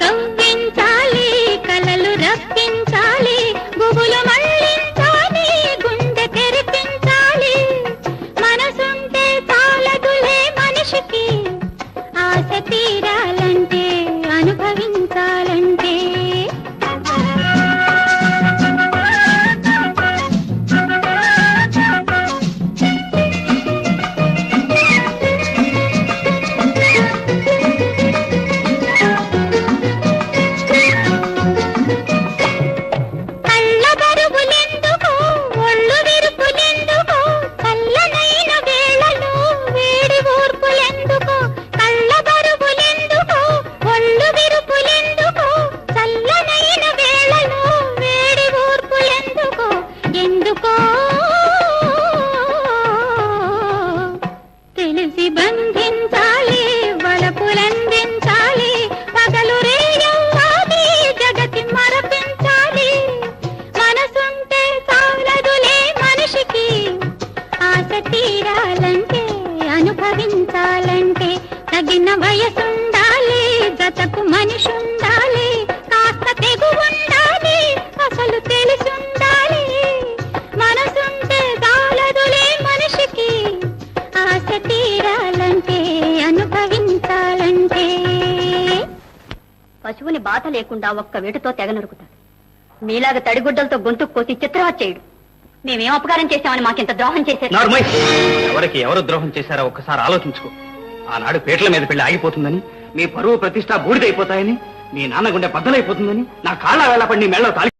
కవ్వించాలి కలలు రప్పించాలి గుబులు మళ్ళించాలి గుండె తెరిపించాలి మనసుంటే చాలదులే మనిషికి ఆశ తీరాలంటే అనుభవించాలంటే తెలిసి బంధించాలి వలపులందించాలి పగలు రేయవ్వాలి జగతి మరపించాలి మనసుంటే చాలదులే మనిషికి ఆశ తీరాలంటే అనుభవించాలంటే తగిన వయసుండాలి జతకు మనిషుండాలి కాస్త తెగు ఉండాలి అసలు తెలిసుండాలి మనసుంటే చాలదులే మనిషికి ఆశ తీరాలంటే అనుభవించాలంటే పశువుని బాధ లేకుండా ఒక్క వేటుతో తెగ నరుకుతాడు. మీలాగా తడిగుడ్డలతో గొంతుకు కోసి చిత్రవచ్చ చేయడు. మేమేం అపకారం చేశామని మాకింత ద్రోహం చేశారు. ఎవరికి ఎవరు ద్రోహం చేశారో ఒక్కసారి ఆలోచించుకో. ఆనాడు పేటల మీద పెళ్లి ఆగిపోతుందని, మీ పరువు ప్రతిష్ట బూడిదైపోతాయని, మీ నాన్న గుండె బద్దలైపోతుందని నా కాళ్ళ వేళ పడి మెళ్ళ తాలి